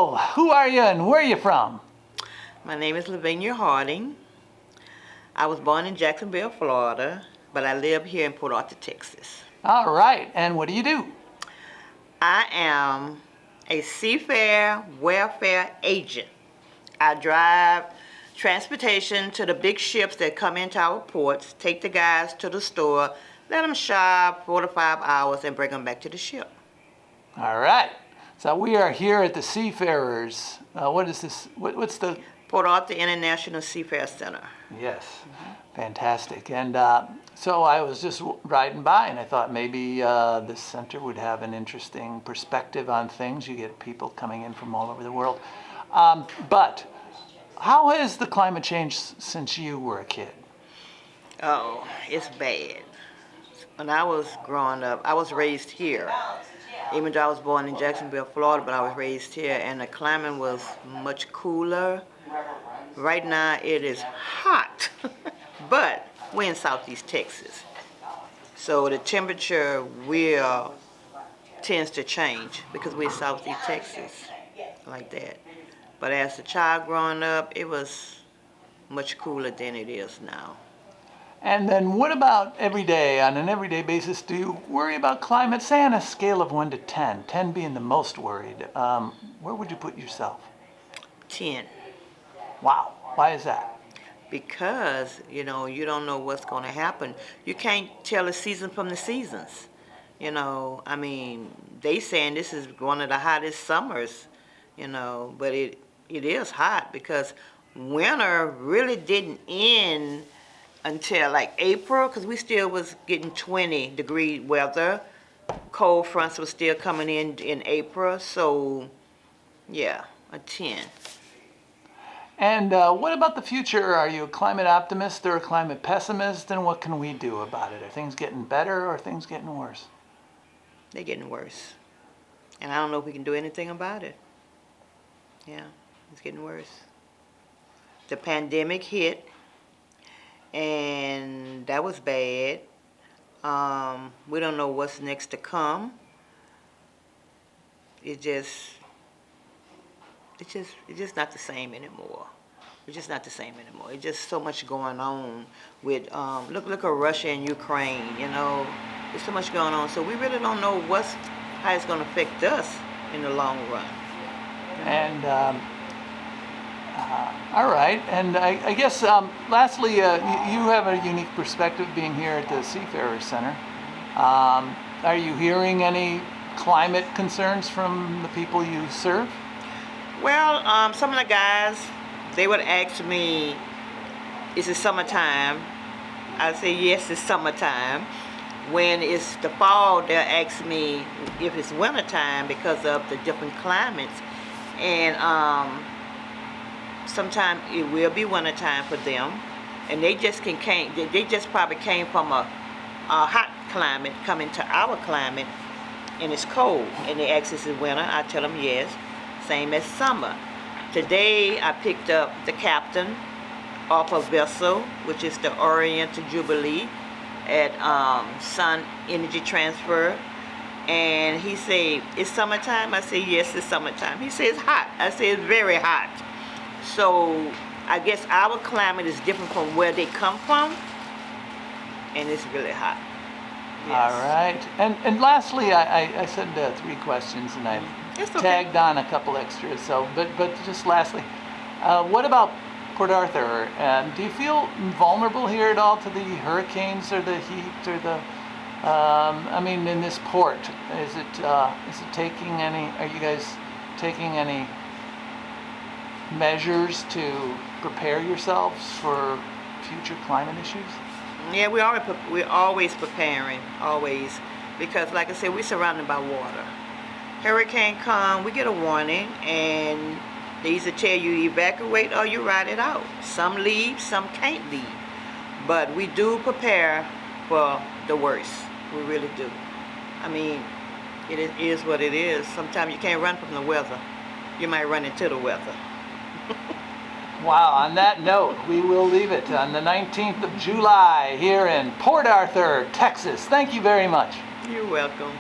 Hello, who are you and where are you from? My name is Louvenia Harding. I was born in Jacksonville, Florida, but I live here in Port Arthur, Texas. All right, and what do you do? I am a Seafarers Welfare Agent. I drive transportation to the big ships that come into our ports, take the guys to the store, let them shop 4 to 5 hours, and bring them back to the ship. All right, so we are here at the Seafarers. What is this? What's the? Port Arthur International Seafarers Center. Yes, fantastic. And so I was just riding by and I thought maybe this center would have an interesting perspective on things. You get people coming in from all over the world. But how has the climate changed since you were a kid? Oh, it's bad. When I was growing up, I was raised here. Even though I was born in Jacksonville, Florida, but I was raised here, and the climate was much cooler. Right now it is hot, but we're in Southeast Texas. So the temperature tends to change because we're Southeast Texas, like that. But as a child growing up, it was much cooler than it is now. And then what about every day, on an everyday basis, do you worry about climate? Say on a scale of 1 to 10, 10 being the most worried, where would you put yourself? 10. Wow, why is that? Because, you don't know what's going to happen. You can't tell a season from the seasons. I mean, they saying this is one of the hottest summers, but it is hot because winter really didn't end until like April, because we still was getting 20-degree weather. Cold fronts was still coming in April, so yeah, a 10. And what about the future? Are you a climate optimist or a climate pessimist? And what can we do about it? Are things getting better or are things getting worse? They're getting worse. And I don't know if we can do anything about it. Yeah, it's getting worse. The pandemic hit, and that was bad. We don't know what's next to come. It's just not the same anymore. It's just not the same anymore. It's just so much going on with, look at Russia and Ukraine, There's so much going on. So we really don't know how it's going to affect us in the long run. And, all right. And I guess, lastly, you have a unique perspective being here at the Seafarers Center. Are you hearing any climate concerns from the people you serve? Well, some of the guys, they would ask me, is it summertime? I say, yes, it's summertime. When it's the fall, they'll ask me if it's wintertime because of the different climates. And sometimes it will be wintertime for them. And they just probably came from a hot climate coming to our climate, and it's cold. And they ask, is it winter? I tell them yes. Same as summer. Today I picked up the captain off a vessel, which is the Oriental Jubilee at Sun Energy Transfer, and he said, it's summertime? I said, yes, it's summertime. He said, it's hot. I said, it's very hot. So I guess our climate is different from where they come from, and it's really hot. Yes. All right. And lastly, I said 3 questions, and I've okay. tagged on a couple extras. So, but just lastly, what about Port Arthur? Do you feel vulnerable here at all to the hurricanes or the heat or the? In this port, is it taking any? Are you guys taking any measures to prepare yourselves for future climate issues? Yeah, we're always preparing, always, because like I said, we're surrounded by water. Hurricane come, we get a warning, and they either tell you evacuate or you ride it out. Some leave, some can't leave, but we do prepare for the worst. We really do. I mean, it is what it is. Sometimes you can't run from the weather. You might run into the weather. Wow, on that note, we will leave it on the 19th of July here in Port Arthur, Texas. Thank you very much. You're welcome.